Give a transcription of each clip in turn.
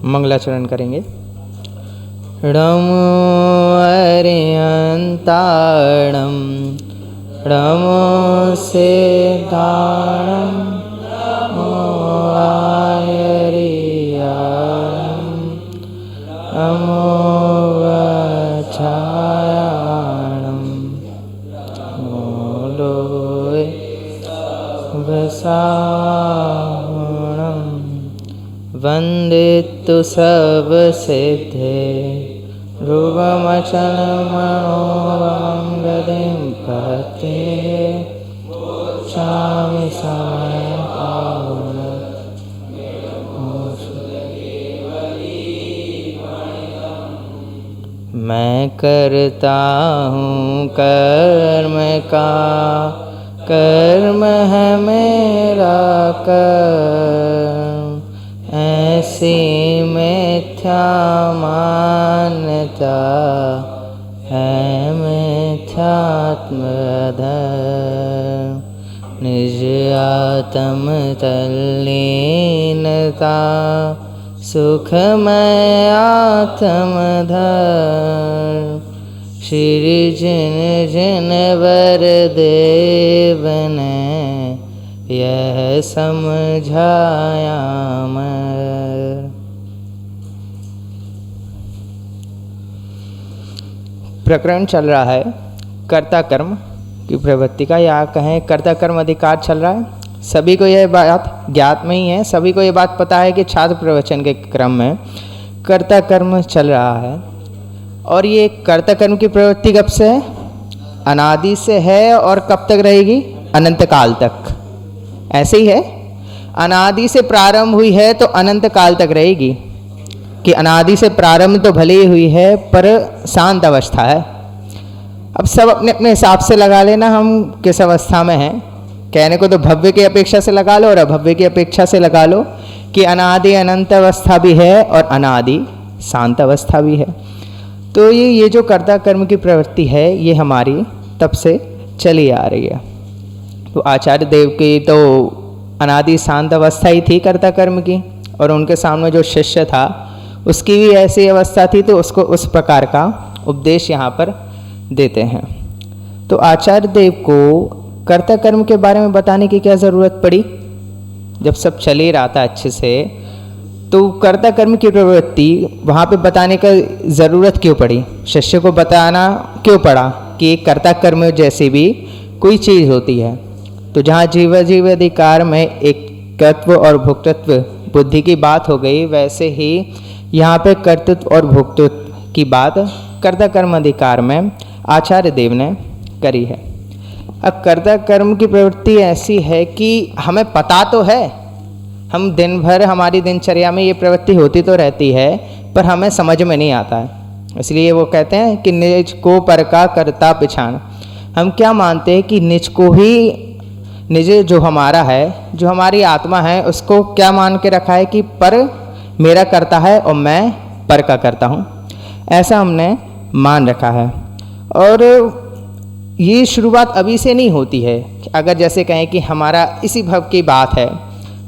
मंगलाचरण करेंगे। नमो अरिहंताणं नमो सिद्धाणं नमो आयर्याणं नमो वचायाणं नमो लोय वसाहुणं वंदितु सर्वसिद्धे रूपमचलमणोरमं गतिं पते चामि समयपावनं मैं करता हूँ कर्म का, कर्म है मेरा कर्म, ऐसी मिथ्या मान्यता है मिथ्यात्मधर्म। निज आत्म तल्लीनता सुखमय आत्मधर्म। श्री जिन जिन वर देव ने यह समझाया मैं। प्रकरण चल रहा है कर्ता कर्म की प्रवृत्ति का, या कहें कर्ता कर्म अधिकार चल रहा है। सभी को यह बात ज्ञात में ही है, सभी को यह बात पता है कि छात्र प्रवचन के क्रम में कर्ता कर्म चल रहा है। और ये कर्ता कर्म की प्रवृत्ति कब से है? अनादि से है। और कब तक रहेगी? अनंत काल तक। ऐसे ही है, अनादि से प्रारंभ हुई है तो अनंत काल तक रहेगी। कि अनादि से प्रारंभ तो भले ही हुई है पर शांत अवस्था है। अब सब अपने अपने हिसाब से लगा लेना हम किस अवस्था में हैं। कहने को तो भव्य की अपेक्षा से लगा लो और अभव्य की अपेक्षा से लगा लो कि अनादि अनंत अवस्था भी है और अनादि शांत अवस्था भी है। तो ये जो कर्ता कर्म की प्रवृत्ति है ये हमारी तब से चली आ रही है। तो आचार्य देव की तो अनादि शांत अवस्था ही थी कर्ता कर्म की, और उनके सामने जो शिष्य था उसकी भी ऐसी अवस्था थी, तो उसको उस प्रकार का उपदेश यहाँ पर देते हैं। तो आचार्य देव को कर्ता कर्म के बारे में बताने की क्या ज़रूरत पड़ी? जब सब चल ही रहा था अच्छे से, तो कर्ता कर्म की प्रवृत्ति वहाँ पे बताने का ज़रूरत क्यों पड़ी? शिष्य को बताना क्यों पड़ा कि कर्ता कर्म जैसी भी कोई चीज़ होती है? तो जहाँ जीव अधिकार में एकत्व और भोक्तृत्व बुद्धि की बात हो गई, वैसे ही यहाँ पे कर्तृत्व और भोक्तृत्व की बात कर्ता कर्म अधिकार में आचार्य देव ने करी है। अब कर्ता कर्म की प्रवृत्ति ऐसी है कि हमें पता तो है, हम दिन भर हमारी दिनचर्या में ये प्रवृत्ति होती तो रहती है, पर हमें समझ में नहीं आता है। इसलिए वो कहते हैं कि निज को पर का कर्ता पिछान। हम क्या मानते हैं कि निज को ही, निज जो हमारा है, जो हमारी आत्मा है, उसको क्या मान के रखा है कि पर मेरा करता है और मैं पर का करता हूँ, ऐसा हमने मान रखा है। और ये शुरुआत अभी से नहीं होती है। अगर जैसे कहें कि हमारा इसी भव की बात है,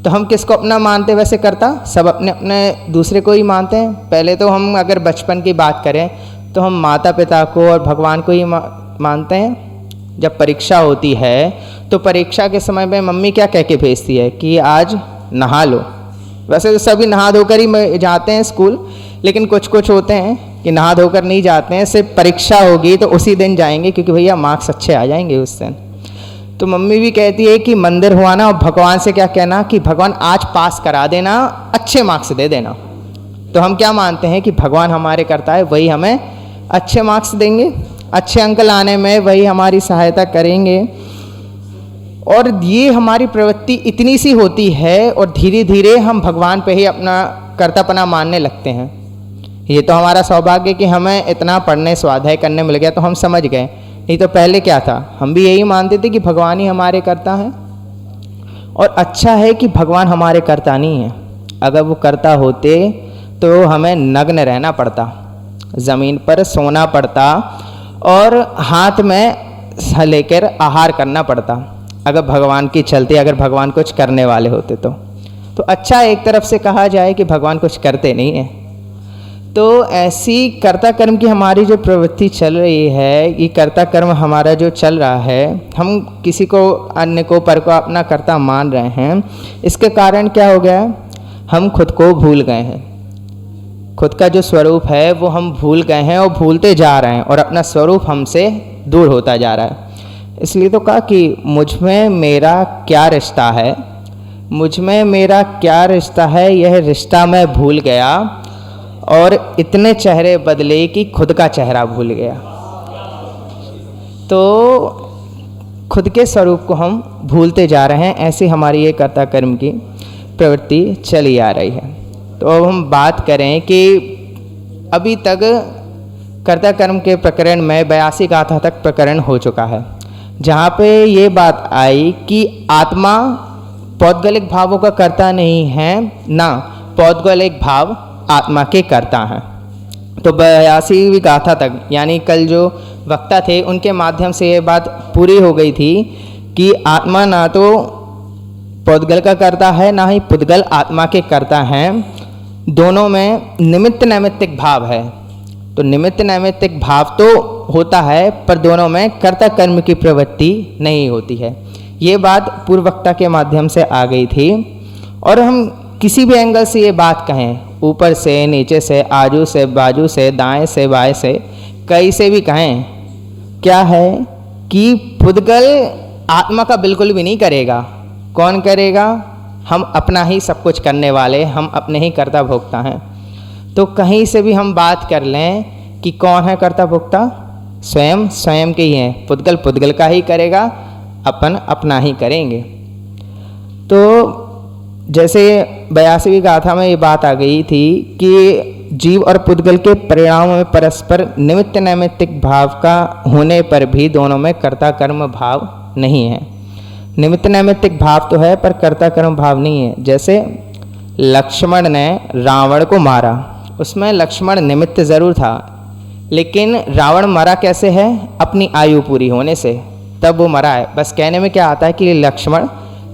तो हम किसको अपना मानते? वैसे करता सब अपने अपने दूसरे को ही मानते हैं। पहले तो हम अगर बचपन की बात करें तो हम माता पिता को और भगवान को ही मानते हैं। जब परीक्षा होती है तो परीक्षा के समय में मम्मी क्या कह के भेजती है कि आज नहा लो। वैसे तो सभी नहा धोकर ही जाते हैं स्कूल, लेकिन कुछ कुछ होते हैं कि नहा धोकर नहीं जाते हैं, सिर्फ परीक्षा होगी तो उसी दिन जाएंगे क्योंकि भैया मार्क्स अच्छे आ जाएंगे उस दिन। तो मम्मी भी कहती है कि मंदिर हुआ ना, और भगवान से क्या कहना कि भगवान आज पास करा देना, अच्छे मार्क्स दे देना। तो हम क्या मानते हैं कि भगवान हमारे करता है, वही हमें अच्छे मार्क्स देंगे, अच्छे अंक लाने में वही हमारी सहायता करेंगे। और ये हमारी प्रवृत्ति इतनी सी होती है और धीरे धीरे हम भगवान पे ही अपना कर्तापना मानने लगते हैं। ये तो हमारा सौभाग्य कि हमें इतना पढ़ने स्वाध्याय करने मिल गया तो हम समझ गए, नहीं तो पहले क्या था, हम भी यही मानते थे कि भगवान ही हमारे कर्ता हैं। और अच्छा है कि भगवान हमारे कर्ता नहीं है। अगर वो कर्ता होते तो हमें नग्न रहना पड़ता, ज़मीन पर सोना पड़ता और हाथ में लेकर आहार करना पड़ता, अगर भगवान की चलती, अगर भगवान कुछ करने वाले होते तो अच्छा एक तरफ से कहा जाए कि भगवान कुछ करते नहीं हैं। तो ऐसी कर्ता कर्म की हमारी जो प्रवृत्ति चल रही है, ये कर्ता कर्म हमारा जो चल रहा है, हम किसी को, अन्य को, पर को अपना कर्ता मान रहे हैं। इसके कारण क्या हो गया, हम खुद को भूल गए हैं। खुद का जो स्वरूप है वो हम भूल गए हैं और भूलते जा रहे हैं, और अपना स्वरूप हमसे दूर होता जा रहा है। इसलिए तो कहा कि मुझ में मेरा क्या रिश्ता है, मुझ में मेरा क्या रिश्ता है, यह रिश्ता मैं भूल गया, और इतने चेहरे बदले कि खुद का चेहरा भूल गया। तो खुद के स्वरूप को हम भूलते जा रहे हैं। ऐसी हमारी ये कर्ता कर्म की प्रवृत्ति चली आ रही है। तो अब हम बात करें कि अभी तक कर्ता कर्म के प्रकरण में 82 गाथा तक प्रकरण हो चुका है, जहाँ पे ये बात आई कि आत्मा पौद्गलिक भावों का कर्ता नहीं है, ना पौद्गलिक भाव आत्मा के कर्ता हैं। तो 82वीं गाथा तक, यानी कल जो वक्ता थे उनके माध्यम से ये बात पूरी हो गई थी कि आत्मा ना तो पौद्गल का कर्ता है, ना ही पुद्गल आत्मा के कर्ता हैं। दोनों में निमित्त नैमित्तिक भाव है। तो निमित्त नैमित्तिक भाव तो होता है, पर दोनों में कर्ता कर्म की प्रवृत्ति नहीं होती है। ये बात पूर्व वक्ता के माध्यम से आ गई थी। और हम किसी भी एंगल से ये बात कहें, ऊपर से, नीचे से, आजू से, बाजू से, दाएं से, बाएं से, कहीं से भी कहें, क्या है कि पुद्गल आत्मा का बिल्कुल भी नहीं करेगा। कौन करेगा? हम अपना ही सब कुछ करने वाले, हम अपने ही कर्ता भोक्ता हैं। तो कहीं से भी हम बात कर लें कि कौन है कर्ता भोक्ता, स्वयं स्वयं के ही हैं। पुद्गल पुद्गल का ही करेगा, अपन अपना ही करेंगे। तो जैसे 82वीं गाथा में ये बात आ गई थी कि जीव और पुद्गल के परिणाम में परस्पर निमित्त नैमित्तिक भाव का होने पर भी दोनों में कर्ता कर्म भाव नहीं है। निमित्त नैमित्तिक भाव तो है, पर कर्ता कर्म भाव नहीं है। जैसे लक्ष्मण ने रावण को मारा, उसमें लक्ष्मण निमित्त ज़रूर था, लेकिन रावण मरा कैसे है? अपनी आयु पूरी होने से, तब वो मरा है। बस कहने में क्या आता है कि लक्ष्मण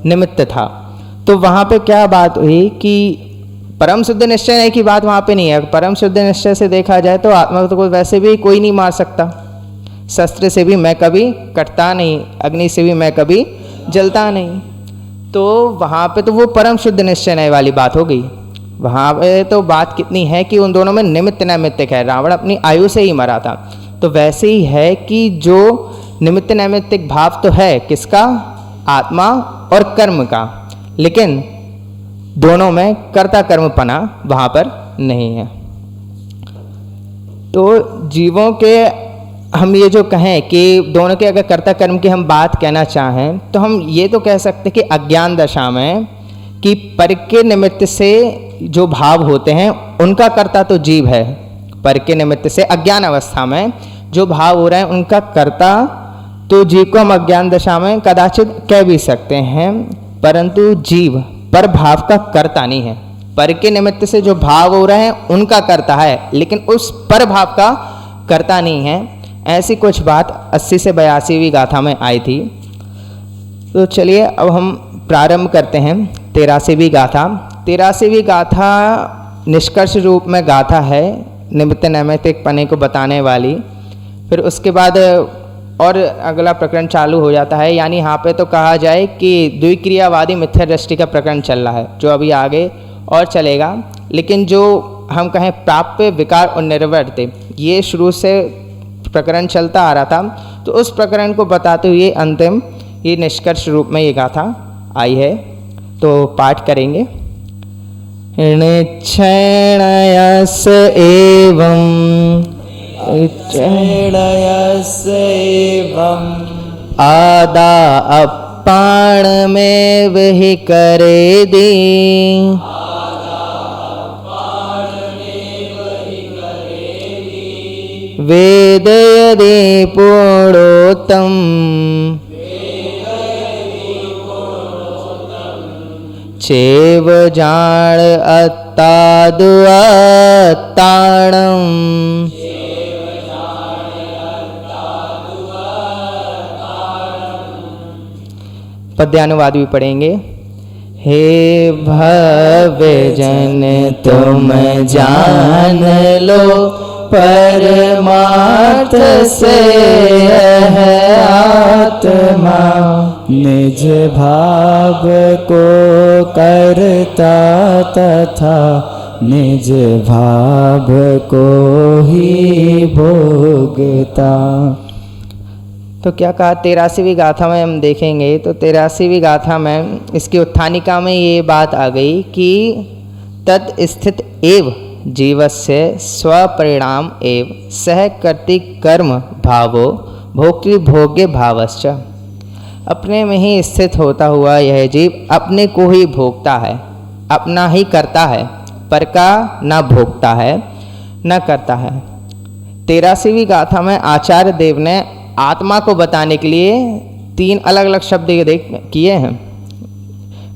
निमित्त था। तो वहाँ पे क्या बात हुई कि परम शुद्ध निश्चय की बात वहाँ पे नहीं है। परम शुद्ध निश्चय से देखा जाए तो आत्मा को वैसे भी कोई नहीं मार सकता। शस्त्र से भी मैं कभी कटता नहीं, अग्नि से भी मैं कभी जलता नहीं। तो वहाँ पे तो वो परम शुद्ध निश्चय वाली बात हो गई। वहाँ पे तो बात कितनी है कि उन दोनों में निमित्त नैमित्तिक है। रावण अपनी आयु से ही मरा था। तो वैसे ही है कि जो निमित्त नैमित्तिक भाव तो है किसका? आत्मा और कर्म का, लेकिन दोनों में कर्ता कर्मपना वहाँ पर नहीं है। तो जीवों के हम ये जो कहें कि दोनों के अगर कर्ता कर्म की हम बात कहना चाहें तो हम ये तो कह सकते कि अज्ञान दशा में कि पर के निमित्त से जो भाव होते हैं उनका कर्ता तो जीव है। पर के निमित्त से अज्ञान अवस्था में जो भाव हो रहे हैं उनका कर्ता तो जीव को हम अज्ञान दशा में कदाचित कह भी सकते हैं, परंतु जीव पर भाव का कर्ता नहीं है। पर के निमित्त से जो भाव हो रहे हैं उनका कर्ता है, लेकिन उस पर भाव का कर्ता नहीं है। ऐसी कुछ बात 80 से 82वीं गाथा में आई थी। तो चलिए अब हम प्रारंभ करते हैं 83वीं गाथा। 83वीं गाथा निष्कर्ष रूप में गाथा है, निमित्त नैमित्तिक पने को बताने वाली। फिर उसके बाद और अगला प्रकरण चालू हो जाता है। यानी यहाँ पे तो कहा जाए कि द्विक्रियावादी मिथ्या दृष्टि का प्रकरण चल रहा है, जो अभी आगे और चलेगा। लेकिन जो हम कहें प्राप्य विकार और निर्वर्त, ये शुरू से प्रकरण चलता आ रहा था। तो उस प्रकरण को बताते हुए अंतिम ये निष्कर्ष रूप में ये गाथा आई है। तो पाठ करेंगे। निक्षेणयस एवं आदा अपाणमेव हि करेदि वेद यदि पूर्णोत्तम चेव जाण अत्तादुअत्ताणम् पद्यानुवाद भी पढ़ेंगे। हे भव्य जन तुम जान लो, परमार्थ से है आत्मा, निज भाव को करता तथा निज भाव को ही भोगता। तो क्या कहा 83वीं गाथा में हम देखेंगे तो 83वीं गाथा में इसकी उत्थानिका में ये बात आ गई कि तद स्थित एव जीवस्य स्वपरिणाम एव सह कर्ति कर्म भावो भोक्तृ भोग्य भावश्च। अपने में ही स्थित होता हुआ यह जीव अपने को ही भोगता है, अपना ही करता है, पर का न भोगता है न करता है। 83वीं गाथा में आचार्य देव ने आत्मा को बताने के लिए 3 अलग अलग शब्द किए हैं।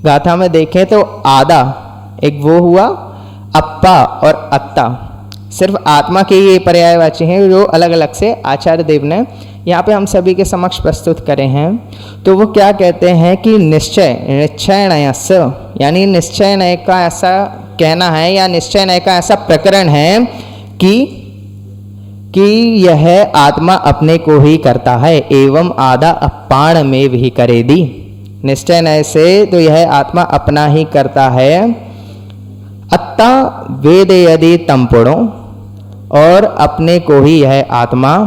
गाथा में देखें तो आदा एक वो हुआ, अप्पा और अत्ता सिर्फ आत्मा के ये पर्यायवाची हैं जो अलग अलग से आचार्य देव ने यहाँ पे हम सभी के समक्ष प्रस्तुत करे हैं। तो वो क्या कहते हैं कि निश्चय नयस, यानी निश्चय नय का ऐसा कहना है या निश्चय नय का ऐसा प्रकरण है कि यह आत्मा अपने को ही करता है, एवं आदा अपाण में भी करेदी। निश्चय नय से तो यह आत्मा अपना ही करता है। अत्ता वेद यदि तमपुणो, और अपने को ही यह आत्मा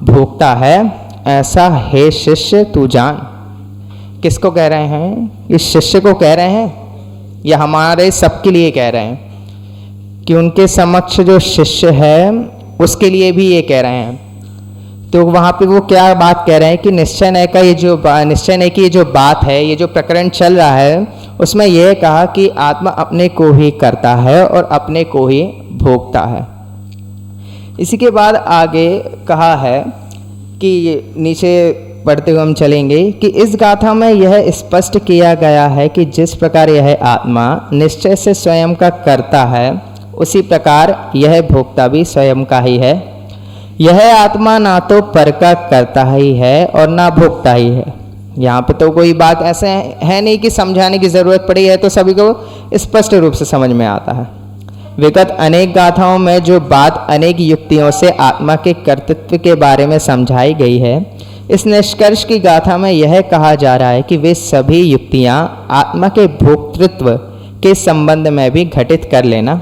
भोगता है, ऐसा हे शिष्य तू जान। किसको कह रहे हैं? इस शिष्य को कह रहे हैं या हमारे सबके लिए कह रहे हैं कि उनके समक्ष जो शिष्य है उसके लिए भी ये कह रहे हैं। तो वहाँ पे वो क्या बात कह रहे हैं कि निश्चय नय का ये जो निश्चय नय की जो बात है, ये जो प्रकरण चल रहा है, उसमें यह कहा कि आत्मा अपने को ही करता है और अपने को ही भोगता है। इसी के बाद आगे कहा है कि नीचे पढ़ते हुए हम चलेंगे कि इस गाथा में यह स्पष्ट किया गया है कि जिस प्रकार यह आत्मा निश्चय से स्वयं का करता है, उसी प्रकार यह भोक्ता भी स्वयं का ही है। यह आत्मा ना तो पर का करता ही है और ना भोक्ता ही है। यहाँ पे तो कोई बात ऐसे है नहीं कि समझाने की ज़रूरत पड़ी है, तो सभी को स्पष्ट रूप से समझ में आता है। विगत अनेक गाथाओं में जो बात अनेक युक्तियों से आत्मा के कर्तृत्व के बारे में समझाई गई है, इस निष्कर्ष की गाथा में यह कहा जा रहा है कि वे सभी युक्तियाँ आत्मा के भोक्तृत्व के संबंध में भी घटित कर लेना।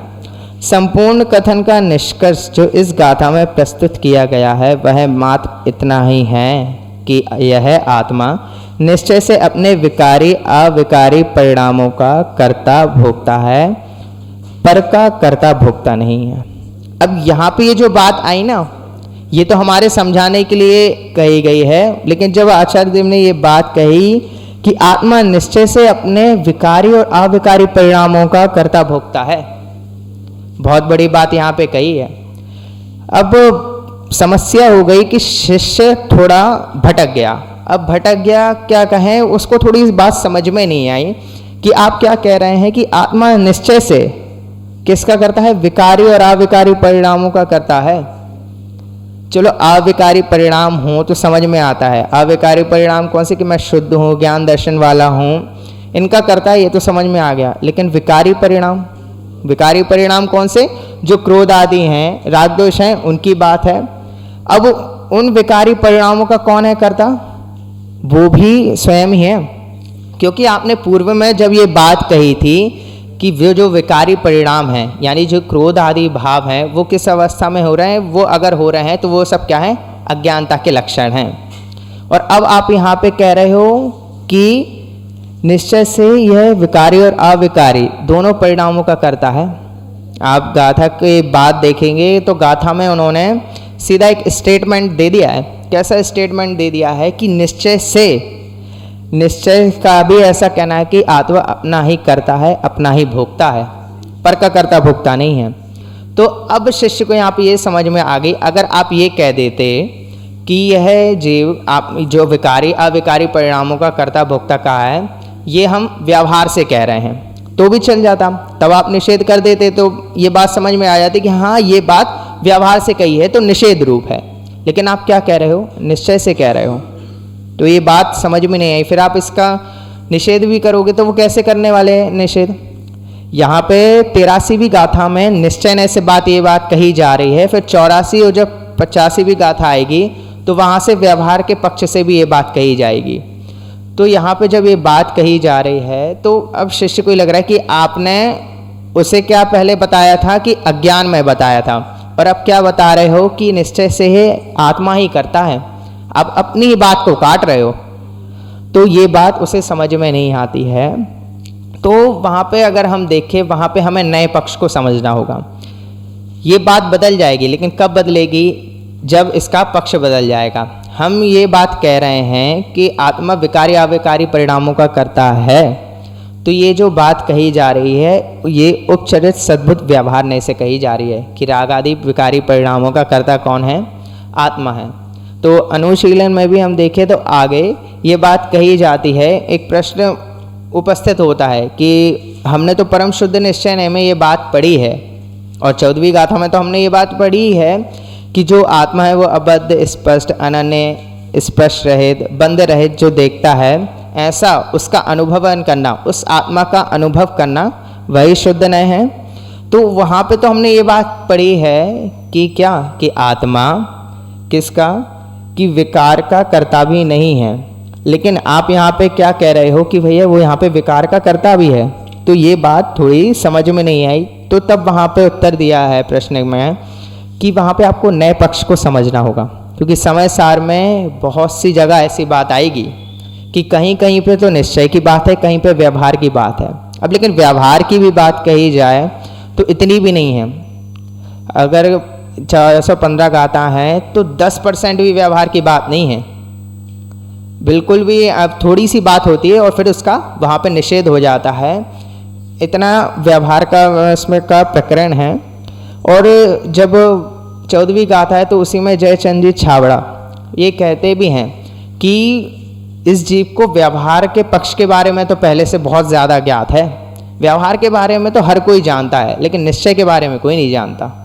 संपूर्ण कथन का निष्कर्ष जो इस गाथा में प्रस्तुत किया गया है वह मात्र इतना ही है कि यह आत्मा निश्चय से अपने विकारी अविकारी परिणामों का कर्ता भोक्ता है, पर का कर्ता भोक्ता नहीं है। अब यहाँ पे ये जो बात आई ना, ये तो हमारे समझाने के लिए कही गई है, लेकिन जब आचार्य देव ने ये बात कही कि आत्मा निश्चय से अपने विकारी और अविकारी परिणामों का कर्ता भोक्ता है, बहुत बड़ी बात यहाँ पे कही है। अब समस्या हो गई कि शिष्य थोड़ा भटक गया। अब भटक गया क्या कहें, उसको थोड़ी इस बात समझ में नहीं आई कि आप क्या कह रहे हैं कि आत्मा निश्चय से किसका करता है? विकारी और अविकारी परिणामों का करता है। चलो अविकारी परिणाम हो तो समझ में आता है। अविकारी परिणाम कौन से? कि मैं शुद्ध हूँ, ज्ञान दर्शन वाला हूँ, इनका करता है, ये तो समझ में आ गया। लेकिन विकारी परिणाम, विकारी परिणाम कौन से? जो क्रोध आदि हैं, राग दोष हैं, उनकी बात है। अब उन विकारी परिणामों का कौन है करता? वो भी स्वयं ही है। क्योंकि आपने पूर्व में जब ये बात कही थी कि वो जो विकारी परिणाम हैं, यानी जो क्रोध आदि भाव हैं, वो किस अवस्था में हो रहे हैं? वो अगर हो रहे हैं तो वो सब क्या है? अज्ञानता के लक्षण हैं। और अब आप यहाँ पे कह रहे हो कि निश्चय से यह विकारी और अविकारी दोनों परिणामों का करता है। आप गाथा के बाद देखेंगे तो गाथा में उन्होंने सीधा एक स्टेटमेंट दे दिया है। कैसा स्टेटमेंट दे दिया है कि निश्चय से, निश्चय का भी ऐसा कहना है कि आत्मा अपना ही करता है, अपना ही भोगता है, पर का करता भोगता नहीं है। तो अब शिष्य को यहाँ पे ये समझ में आ गई, अगर आप ये कह देते कि यह जीव आप जो विकारी अविकारी परिणामों का कर्ता भोक्ता कहा है, ये हम व्यवहार से कह रहे हैं तो भी चल जाता। तब आप निषेध कर देते तो ये बात समझ में आ जाती कि हाँ ये बात व्यवहार से कही है तो निषेध रूप है। लेकिन आप क्या कह रहे हो? निश्चय से कह रहे हो, तो ये बात समझ में नहीं आई। फिर आप इसका निषेध भी करोगे तो वो कैसे करने वाले हैं निषेध? यहाँ पे 83वीं गाथा में निश्चय से ये बात कही जा रही है, फिर 84 और जब 85वीं गाथा आएगी तो वहाँ से व्यवहार के पक्ष से भी ये बात कही जाएगी। तो यहाँ पे जब ये बात कही जा रही है तो अब शिष्य को लग रहा है कि आपने उसे क्या पहले बताया था कि अज्ञान में बताया था, और अब क्या बता रहे हो कि निश्चय से ही आत्मा ही करता है। आप अपनी ही बात को काट रहे हो, तो ये बात उसे समझ में नहीं आती है। तो वहाँ पे अगर हम देखें, वहाँ पे हमें नए पक्ष को समझना होगा। ये बात बदल जाएगी, लेकिन कब बदलेगी? जब इसका पक्ष बदल जाएगा। हम ये बात कह रहे हैं कि आत्मा विकारी अविकारी परिणामों का करता है, तो ये जो बात कही जा रही है ये उपचरित सद्भुत व्यवहार से कही जा रही है कि राग आदि विकारी परिणामों का कर्ता कौन है? आत्मा है। तो अनुशीलन में भी हम देखें तो आगे ये बात कही जाती है। एक प्रश्न उपस्थित होता है कि हमने तो परम शुद्ध निश्चय में ये बात पढ़ी है, और 14वीं गाथा में तो हमने ये बात पढ़ी है कि जो आत्मा है वो अबद्ध, स्पष्ट, अनन्य, स्पष्ट रहित, बंद रहित जो देखता है, ऐसा उसका अनुभवन करना, उस आत्मा का अनुभव करना, वही शुद्ध नय है। तो वहाँ पे तो हमने ये बात पढ़ी है कि क्या, कि आत्मा किसका, कि विकार का कर्ता भी नहीं है। लेकिन आप यहाँ पे क्या कह रहे हो कि भैया वो यहाँ पे विकार का कर्ता भी है, तो ये बात थोड़ी समझ में नहीं आई। तो तब वहाँ पे उत्तर दिया है प्रश्न में कि वहाँ पे आपको नए पक्ष को समझना होगा, क्योंकि समय सार में बहुत सी जगह ऐसी बात आएगी कि कहीं कहीं पे तो निश्चय की बात है, कहीं पे व्यवहार की बात है। अब लेकिन व्यवहार की भी बात कही जाए तो इतनी भी नहीं है। अगर 415 गाथा है तो 10% भी व्यवहार की बात नहीं है, बिल्कुल भी। अब थोड़ी सी बात होती है और फिर उसका वहाँ पे निषेध हो जाता है। इतना व्यवहार का इसमें का प्रकरण है। और जब 14वीं गाथा है तो उसी में जयचंद जी छाबड़ा ये कहते भी हैं कि इस जीव को व्यवहार के पक्ष के बारे में तो पहले से बहुत ज़्यादा ज्ञात है। व्यवहार के बारे में तो हर कोई जानता है, लेकिन निश्चय के बारे में कोई नहीं जानता।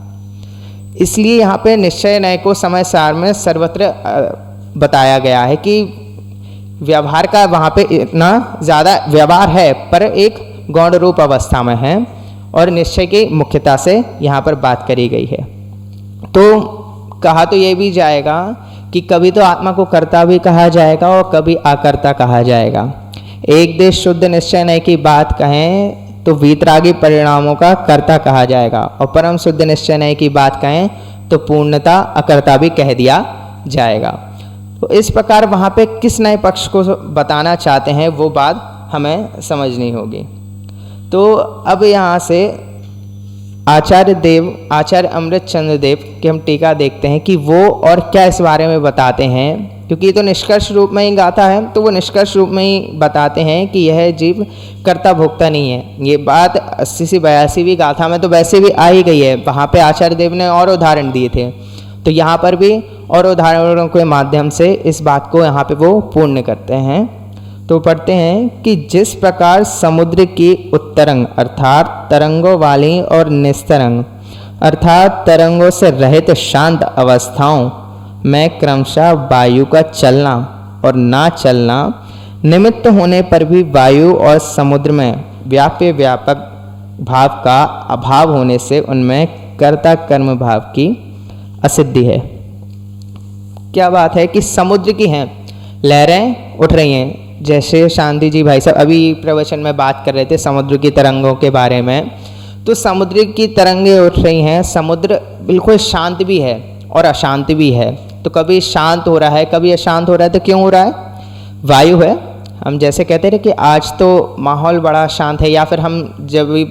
इसलिए यहाँ पे निश्चय नय को समय सार में सर्वत्र बताया गया है कि व्यवहार का वहाँ पे इतना ज़्यादा व्यवहार है, पर एक गौण रूप अवस्था में है, और निश्चय की मुख्यता से यहाँ पर बात करी गई है। तो कहा तो ये भी जाएगा कि कभी तो आत्मा को कर्ता भी कहा जाएगा और कभी अकर्ता कहा जाएगा। एक देश शुद्ध निश्चय नय की बात कहें तो वीतरागी परिणामों का कर्ता कहा जाएगा, और परम शुद्ध निश्चय नय की बात कहें तो पूर्णता अकर्ता भी कह दिया जाएगा। तो इस प्रकार वहाँ पे किस नए पक्ष को बताना चाहते हैं वो बात हमें समझनी होगी। तो अब यहाँ से आचार्य अमृत चंद्र देव की हम टीका देखते हैं कि वो और क्या इस बारे में बताते हैं, क्योंकि ये तो निष्कर्ष रूप में ही गाथा है, तो वो निष्कर्ष रूप में ही बताते हैं कि यह जीव कर्ता भोक्ता नहीं है। ये बात 80 से 82वीं गाथा में तो वैसे भी आ ही गई है। वहाँ पे आचार्य देव ने और उदाहरण दिए थे, तो यहाँ पर भी और उदाहरणों के माध्यम से इस बात को यहाँ पे वो पूर्ण करते हैं। तो पढ़ते हैं कि जिस प्रकार समुद्र की उत्तरंग अर्थात तरंगों वाली और निस्तरंग अर्थात तरंगों से रहित शांत अवस्थाओं में क्रमशः वायु का चलना और ना चलना निमित्त होने पर भी वायु और समुद्र में व्याप्य व्यापक भाव का अभाव होने से उनमें कर्ता कर्म भाव की असिद्धि है। क्या बात है कि समुद्र की हैं लहरें उठ रही हैं, जैसे शांति जी भाई साहब अभी प्रवचन में बात कर रहे थे समुद्र की तरंगों के बारे में। तो समुद्र की तरंगें उठ रही हैं, समुद्र बिल्कुल शांत भी है और अशांत भी है। तो कभी शांत हो रहा है, कभी अशांत हो रहा है। तो क्यों हो रहा है? वायु है। हम जैसे कहते थे कि आज तो माहौल बड़ा शांत है, या फिर हम जब भी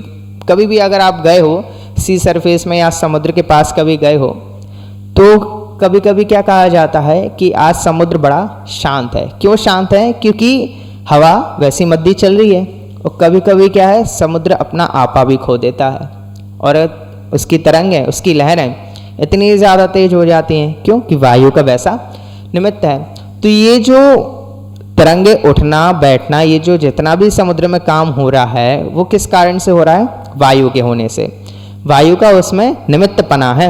कभी भी अगर आप गए हो सी सरफेस में या समुद्र के पास कभी गए हो, तो कभी कभी क्या कहा जाता है कि आज समुद्र बड़ा शांत है। क्यों शांत है? क्योंकि हवा वैसी मद्दी चल रही है। और कभी कभी क्या है, समुद्र अपना आपा भी खो देता है और उसकी तरंगें, उसकी लहरें इतनी ज़्यादा तेज हो जाती हैं। क्यों? कि वायु का वैसा निमित्त है। तो ये जो तरंगे उठना बैठना, ये जो जितना भी समुद्र में काम हो रहा है वो किस कारण से हो रहा है? वायु के होने से। वायु का उसमें निमित्तपना है।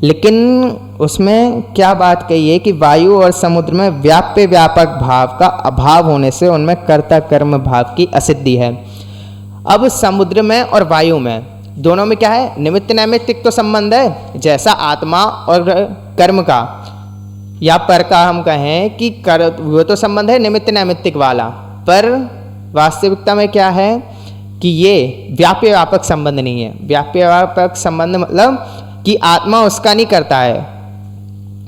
लेकिन उसमें क्या बात कही है कि वायु और समुद्र में व्याप्य व्यापक भाव का अभाव होने से उनमें कर्ता कर्म भाव की असिद्धि है। अब समुद्र में और वायु में दोनों में क्या है, निमित्त नैमित्तिक तो संबंध है, जैसा आत्मा और कर्म का या पर का हम कहें कि वो तो संबंध है निमित्त नैमित्तिक वाला, पर वास्तविकता में क्या है कि ये व्याप्य व्यापक संबंध नहीं है। व्याप्य व्यापक संबंध मतलब कि आत्मा उसका नहीं करता है,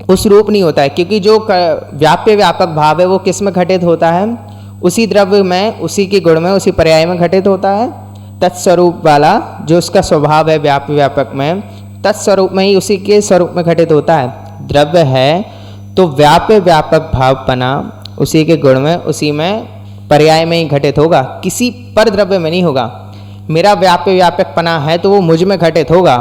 उस रूप नहीं होता है, क्योंकि जो व्याप्य व्यापक भाव है वो किस में घटित होता है, उसी द्रव्य में, उसी के गुण में, उसी पर्याय में घटित होता है। तत्स्वरूप वाला जो उसका स्वभाव है व्याप्य व्यापक में, तत्स्वरूप में ही उसी के स्वरूप में घटित होता है। द्रव्य है तो व्याप्य व्यापक भावपना उसी के गुण में, उसी में पर्याय में ही घटित होगा, किसी पर द्रव्य में नहीं होगा। मेरा व्याप्य व्यापकपना है तो वो मुझ में घटित होगा,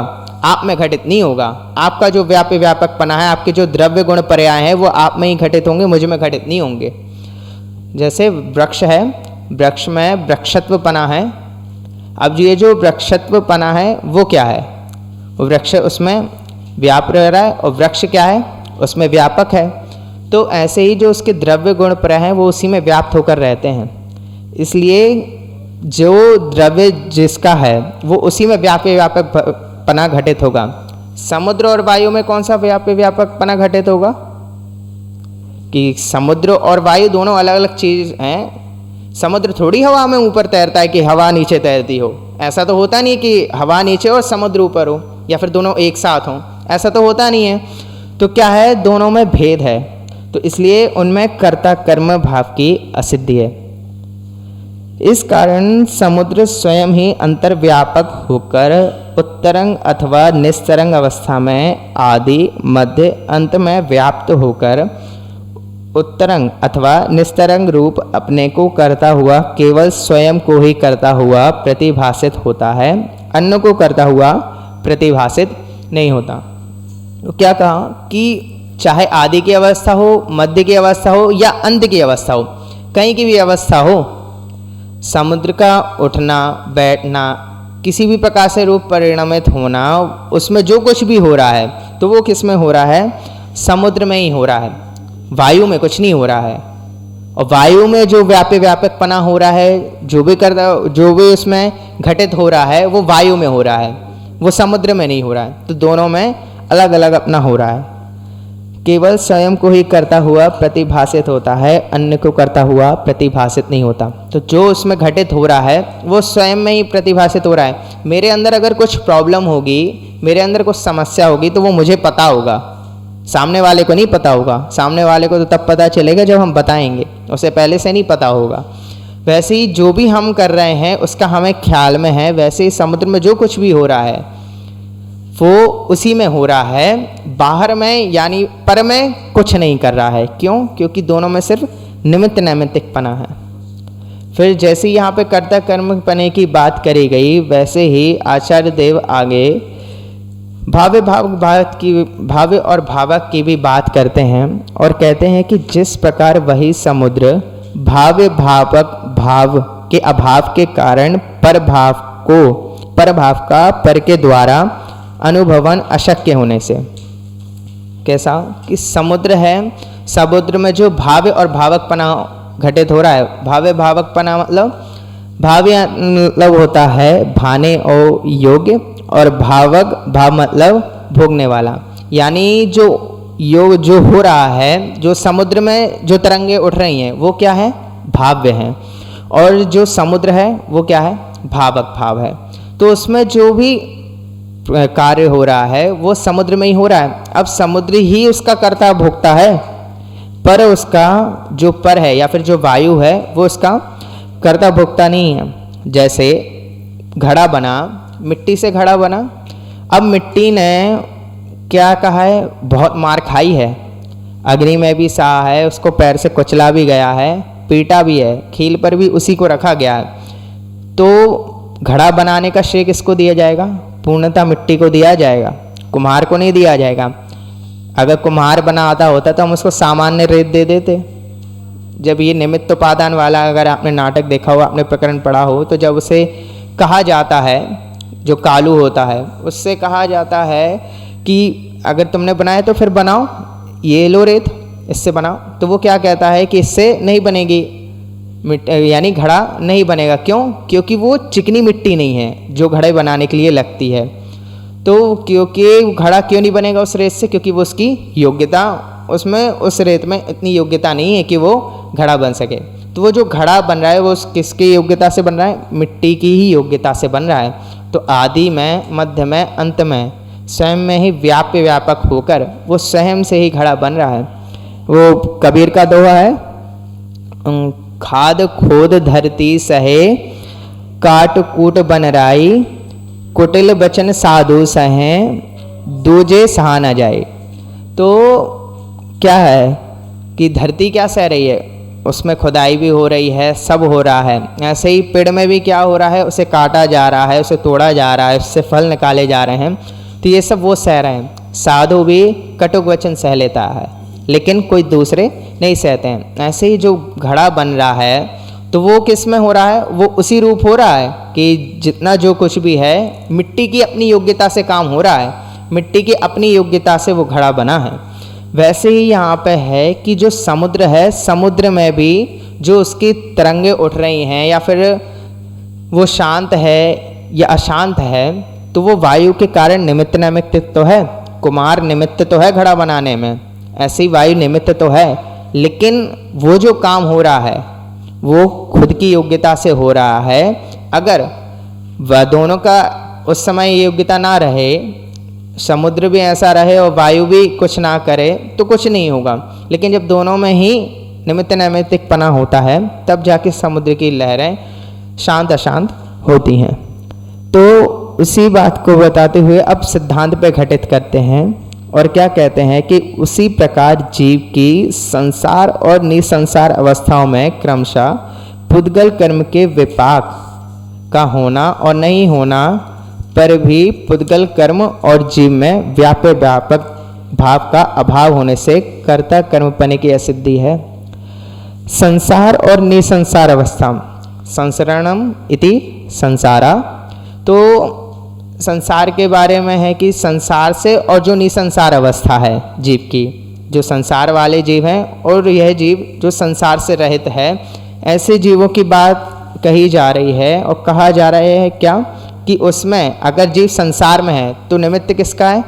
आप में घटित नहीं होगा। आपका जो व्याप्य व्यापकपना है, आपके जो द्रव्य गुण पर्याय हैं वो आप में ही घटित होंगे, मुझ में घटित नहीं होंगे। जैसे वृक्ष है, वृक्ष में वृक्षत्वपना है। अब ये जो वृक्षत्वपना है वो क्या है, वो वृक्ष उसमें व्याप रह रहा है और वृक्ष क्या है, उसमें व्यापक है। तो ऐसे ही जो उसके द्रव्य गुण पर्याय हैं वो उसी में व्याप्त होकर रहते हैं, इसलिए जो द्रव्य जिसका है वो उसी में व्याप्य व्यापक पना घटित होगा। समुद्र और वायु में कौन सा व्याप्य व्यापक पना घटित होगा, कि समुद्र और वायु दोनों अलग अलग चीज हैं। समुद्र थोड़ी हवा में ऊपर तैरता है कि हवा नीचे तैरती हो, ऐसा तो होता नहीं कि हवा नीचे और समुद्र ऊपर हो, या फिर दोनों एक साथ हों, ऐसा तो होता नहीं है। तो क्या है, दोनों में भेद है, तो इसलिए उनमें कर्ता कर्म भाव की असिद्धि है। इस कारण समुद्र स्वयं ही अंतर्व्यापक होकर उत्तरंग अथवा निस्तरंग अवस्था में आदि मध्य अंत में व्याप्त होकर उत्तरंग अथवा निस्तरंग रूप अपने को करता हुआ केवल स्वयं को ही करता हुआ प्रतिभासित होता है, अन्य को करता हुआ प्रतिभासित नहीं होता। तो क्या कहा कि चाहे आदि की अवस्था हो, मध्य की अवस्था हो या अंत की अवस्था हो, कहीं की भी अवस्था हो, समुद्र का उठना बैठना, किसी भी प्रकार से रूप परिणमित होना, उसमें जो कुछ भी हो रहा है तो वो किस में हो रहा है, समुद्र में ही हो रहा है, वायु में कुछ नहीं हो रहा है। और वायु में जो व्याप्य व्यापकपना हो रहा है, जो भी उसमें घटित हो रहा है वो वायु में हो रहा है, वो समुद्र में नहीं हो रहा है। तो दोनों में अलग अलग अपना हो रहा है। केवल स्वयं को ही करता हुआ प्रतिभासित होता है, अन्य को करता हुआ प्रतिभासित नहीं होता। तो जो उसमें घटित हो रहा है वो स्वयं में ही प्रतिभासित हो रहा है। मेरे अंदर अगर कुछ प्रॉब्लम होगी, मेरे अंदर कुछ समस्या होगी तो वो मुझे पता होगा, सामने वाले को नहीं पता होगा। सामने वाले को तो तब पता चलेगा जब हम बताएंगे, उसे पहले से नहीं पता होगा। वैसे ही जो भी हम कर रहे हैं उसका हमें ख्याल में है, वैसे ही समुद्र में जो कुछ भी हो रहा है वो उसी में हो रहा है, बाहर में यानी पर में कुछ नहीं कर रहा है। क्यों? क्योंकि दोनों में सिर्फ निमित्त नैमित्तिकपना है। फिर जैसे यहाँ पे कर्ता कर्म पने की बात करी गई, वैसे ही आचार्य देव आगे भाव्य और भावक की भी बात करते हैं और कहते हैं कि जिस प्रकार वही समुद्र भाव्य भावक भाव के अभाव के कारण परभाव का पर के द्वारा अनुभवन अशक्य होने से, कैसा कि समुद्र है, समुद्र में जो भाव्य और भावकपना घटित हो रहा है, भाव्य भावकपना मतलब भाव्य मतलब होता है भाने और योग्य, और भावक भाव मतलब भोगने वाला। यानी जो योग जो हो रहा है, जो समुद्र में जो तरंगे उठ रही हैं वो क्या है, भाव्य हैं, और जो समुद्र है वो क्या है, भावक भाव है। तो उसमें जो भी कार्य हो रहा है वो समुद्र में ही हो रहा है। अब समुद्र ही उसका कर्ता भोगता है, पर उसका जो पर है या फिर जो वायु है वो उसका कर्ता भोगता नहीं है। जैसे घड़ा बना, मिट्टी से घड़ा बना, अब मिट्टी ने क्या कहा है, बहुत मार खाई है, अग्नि में भी सहा है, उसको पैर से कुचला भी गया है, पीटा भी है, खील पर भी उसी को रखा गया है। तो घड़ा बनाने का श्रेय किसको दिया जाएगा, पूर्णतः मिट्टी को दिया जाएगा, कुम्हार को नहीं दिया जाएगा। अगर कुम्हार बनाता होता तो हम उसको सामान्य रेत दे देते। जब ये निमित्त उपादान वाला, अगर आपने नाटक देखा हो, आपने प्रकरण पढ़ा हो, तो जब उसे कहा जाता है, जो कालू होता है उससे कहा जाता है कि अगर तुमने बनाया तो फिर बनाओ, ये लो रेत इससे बनाओ। तो वो क्या कहता है कि इससे नहीं बनेगी, यानी घड़ा नहीं बनेगा। क्यों? क्योंकि वो चिकनी मिट्टी नहीं है जो घड़े बनाने के लिए लगती है। तो क्योंकि घड़ा क्यों नहीं बनेगा उस रेत से? क्योंकि वो उसकी योग्यता, उसमें उस रेत में इतनी योग्यता नहीं है कि वो घड़ा बन सके। तो वो जो घड़ा बन रहा है वो किसकी योग्यता से बन रहा है? मिट्टी की ही योग्यता से बन रहा है। तो आदि में, मध्य में, अंत में, स्वयं में ही व्याप्य व्यापक होकर वो स्वयं से ही घड़ा बन रहा है। वो कबीर का दोहा है, खाद खोद धरती सहे, काट कूट बन राई, कुटिल बचन साधु सहे, दूजे सहा न जाए। तो क्या है कि धरती क्या सह रही है? उसमें खुदाई भी हो रही है, सब हो रहा है। ऐसे ही पेड़ में भी क्या हो रहा है? उसे काटा जा रहा है, उसे तोड़ा जा रहा है, उससे फल निकाले जा रहे हैं। तो ये सब वो सह रहे हैं। साधु भी कटुक वचन सह लेता है, लेकिन कोई दूसरे नहीं सहते हैं। ऐसे ही जो घड़ा बन रहा है तो वो किस में हो रहा है? वो उसी रूप हो रहा है कि जितना जो कुछ भी है मिट्टी की अपनी योग्यता से काम हो रहा है, मिट्टी की अपनी योग्यता से वो घड़ा बना है। वैसे ही यहाँ पे है कि जो समुद्र है, समुद्र में भी जो उसकी तरंगे उठ रही हैं या फिर वो शांत है या अशांत है, तो वो वायु के कारण निमित्त नैमित्त तो है। कुमार निमित्त तो है घड़ा बनाने में, ऐसे ही वायु निमित्त तो है, लेकिन वो जो काम हो रहा है वो खुद की योग्यता से हो रहा है। अगर वह दोनों का उस समय योग्यता ना रहे, समुद्र भी ऐसा रहे और वायु भी कुछ ना करे, तो कुछ नहीं होगा। लेकिन जब दोनों में ही निमित्त नैमित्तिकपना होता है तब जाके समुद्र की लहरें शांत अशांत होती हैं। तो उसी बात को बताते हुए अब सिद्धांत पे घटित करते हैं और क्या कहते हैं कि उसी प्रकार जीव की संसार और निसंसार अवस्थाओं में क्रमशः पुद्गल कर्म के विपाक का होना और नहीं होना पर भी पुद्गल कर्म और जीव में व्यापक भाव का अभाव होने से कर्ता कर्मपने की असिद्धि है। संसार और निसंसार अवस्था, संसरणम इति संसारा। तो संसार के बारे में है कि संसार से और जो निसंसार अवस्था है जीव की, जो संसार वाले जीव हैं और यह जीव जो संसार से रहित है, ऐसे जीवों की बात कही जा रही है। और कहा जा रहा है क्या कि उसमें अगर जीव संसार में है तो निमित्त किसका है?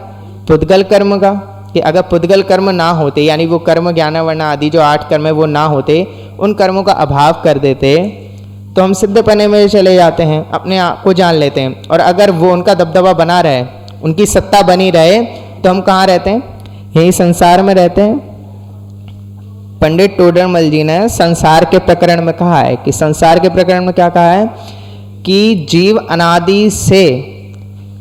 पुद्गल कर्म का। कि अगर पुद्गल कर्म ना होते, यानी वो कर्म ज्ञान वर्ण आदि जो 8 कर्म है वो ना होते, उन कर्मों का अभाव कर देते, तो हम सिद्धपने में चले जाते हैं, अपने आप को जान लेते हैं। और अगर वो उनका दबदबा बना रहे, उनकी सत्ता बनी रहे, तो हम कहाँ रहते हैं? यही संसार में रहते हैं। पंडित टोडरमल जी ने संसार के प्रकरण में कहा है कि संसार के प्रकरण में क्या कहा है कि जीव अनादि से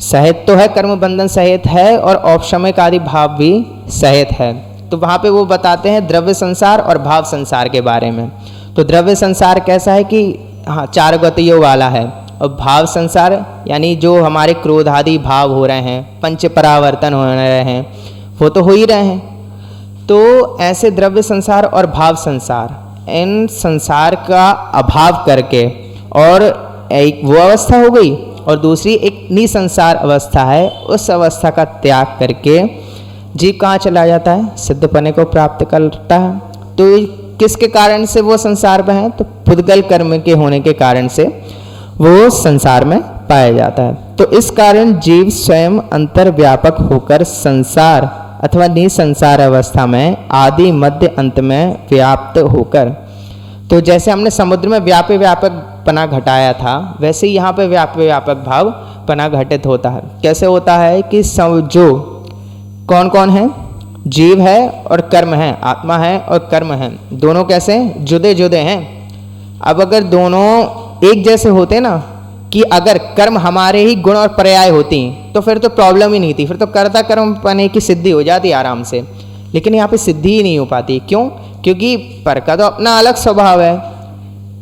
सहित तो है, कर्म बंधन सहित है और औपशमिक आदि भाव भी सहित है। तो वहाँ पे वो बताते हैं द्रव्य संसार और भाव संसार के बारे में। तो द्रव्य संसार कैसा है कि हाँ 4 गतियों वाला है, और भाव संसार यानी जो हमारे क्रोध आदि भाव हो रहे हैं, पंच परावर्तन हो रहे हैं, वो तो हो ही रहे हैं। तो ऐसे द्रव्य संसार और भाव संसार, इन संसार का अभाव करके, और एक वो अवस्था हो गई, और दूसरी एक निसंसार अवस्था है, उस अवस्था का त्याग करके जीव कहाँ चला जाता है? सिद्धपने को प्राप्त करता है। तो किसके कारण से वो संसार में है? तो पुद्गल कर्म के होने के कारण से वो संसार में पाया जाता है। तो इस कारण जीव स्वयं अंतर्व्यापक होकर संसार अथवा निसंसार अवस्था में आदि मध्य अंत में व्याप्त होकर, तो जैसे हमने समुद्र में व्यापक पना घटाया था, वैसे ही यहाँ पे व्यापक भाव पना घटित होता है। कैसे होता है कि जो कौन कौन है? जीव है और कर्म है, आत्मा है और कर्म है, दोनों कैसे जुदे जुदे हैं। अब अगर दोनों एक जैसे होते ना, कि अगर कर्म हमारे ही गुण और पर्याय होती तो फिर तो प्रॉब्लम ही नहीं थी, फिर तो कर्ता कर्म पने की सिद्धि हो जाती आराम से। लेकिन यहाँ पे सिद्धि ही नहीं हो पाती। क्यों? क्योंकि पर का तो अपना अलग स्वभाव है,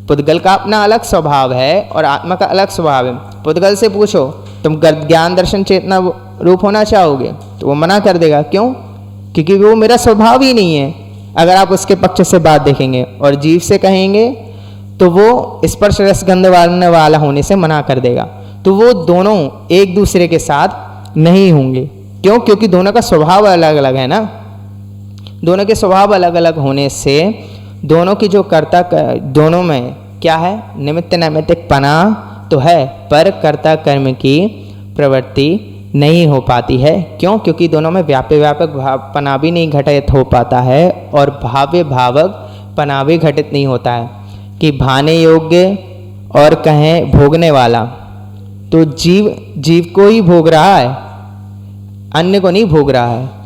पुद्गल का अपना अलग स्वभाव है और आत्मा का अलग स्वभाव है। पुद्गल से पूछो तुम ज्ञान दर्शन चेतना रूप होना चाहोगे, तो वो मना कर देगा। क्यों? क्योंकि वो मेरा स्वभाव ही नहीं है, अगर आप उसके पक्ष से बात देखेंगे। और जीव से कहेंगे तो वो स्पर्श रस गंध वाला होने से मना कर देगा। तो वो दोनों एक दूसरे के साथ नहीं होंगे। क्यों? क्योंकि दोनों का स्वभाव अलग अलग है ना। दोनों के स्वभाव अलग अलग होने से दोनों की जो कर्ता दोनों में क्या है, निमित्त नैमित्तिक पना तो है, पर कर्ता कर्म की प्रवृत्ति नहीं हो पाती है। क्यों? क्योंकि दोनों में व्यापक पना भी नहीं घटित हो पाता है और भाव्य भावक पना भी घटित नहीं होता है कि भाने योग्य और कहें भोगने वाला। तो जीव को ही भोग रहा है, अन्य को नहीं भोग रहा है।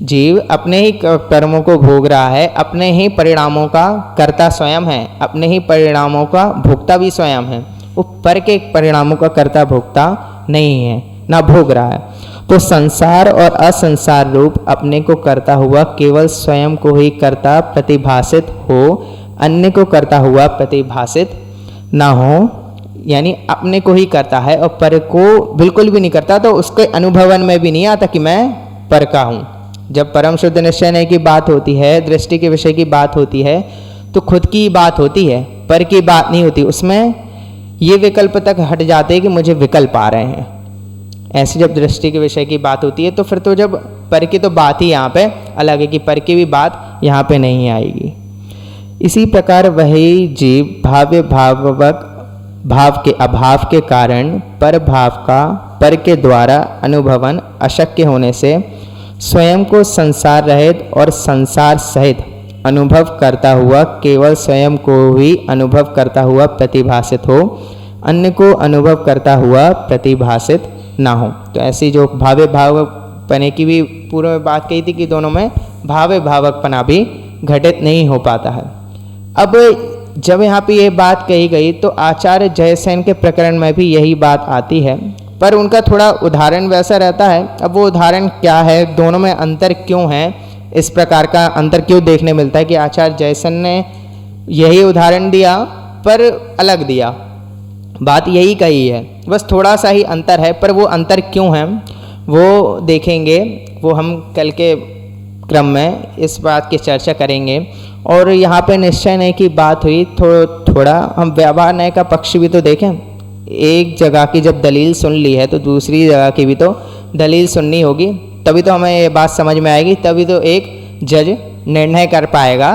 जीव अपने ही कर्मों को भोग रहा है, अपने ही परिणामों का कर्ता स्वयं है, अपने ही परिणामों का भोक्ता भी स्वयं है। वो पर के परिणामों का कर्ता भोक्ता नहीं है, ना भोग रहा है। तो संसार और असंसार रूप अपने को करता हुआ केवल स्वयं को ही कर्ता प्रतिभासित हो, अन्य को करता हुआ प्रतिभासित ना हो। यानी अपने को ही करता है और पर को बिल्कुल भी नहीं करता, तो उसके अनुभवन में भी नहीं आता कि मैं पर का हूँ। जब परम शुद्ध निश्चय की बात होती है, दृष्टि के विषय की बात होती है, तो खुद की बात होती है, पर की बात नहीं होती। उसमें ये विकल्प तक हट जाते हैं कि मुझे विकल्प आ रहे हैं। ऐसी जब दृष्टि के विषय की बात होती है तो फिर तो जब पर की तो बात ही यहाँ पे अलग है कि पर की भी बात यहाँ पे नहीं आएगी। इसी प्रकार वही जीव भाव्य भावक भाव के अभाव के कारण पर भाव का पर के द्वारा अनुभवन अशक्य होने से स्वयं को संसार रहित और संसार सहित अनुभव करता हुआ केवल स्वयं को ही अनुभव करता हुआ प्रतिभासित हो, अन्य को अनुभव करता हुआ प्रतिभासित ना हो। तो ऐसी जो भाव्य भावकपने की भी पूर्व में बात कही थी कि दोनों में भाव्य भावकपना भी घटित नहीं हो पाता है। अब जब यहाँ पे ये बात कही गई तो आचार्य जयसेन के प्रकरण में भी यही बात आती है, पर उनका थोड़ा उदाहरण वैसा रहता है। अब वो उदाहरण क्या है, दोनों में अंतर क्यों है, इस प्रकार का अंतर क्यों देखने मिलता है कि आचार्य जयसेन ने यही उदाहरण दिया पर अलग दिया, बात यही कही है, बस थोड़ा सा ही अंतर है। पर वो अंतर क्यों है वो देखेंगे, वो हम कल के क्रम में इस बात की चर्चा करेंगे। और यहाँ पे निश्चय न्याय की बात हुई, थोड़ा हम व्यवहार न्याय का पक्ष भी तो देखें। एक जगह की जब दलील सुन ली है तो दूसरी जगह की भी तो दलील सुननी होगी, तभी तो हमें ये बात समझ में आएगी, तभी तो एक जज निर्णय कर पाएगा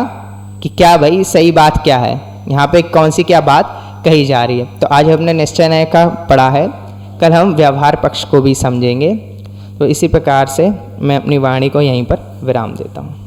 कि क्या भाई सही बात क्या है, यहाँ पे कौन सी क्या बात कही जा रही है। तो आज हमने निश्चय न्याय का पढ़ा है, कल हम व्यवहार पक्ष को भी समझेंगे। तो इसी प्रकार से मैं अपनी वाणी को यहीं पर विराम देता हूँ।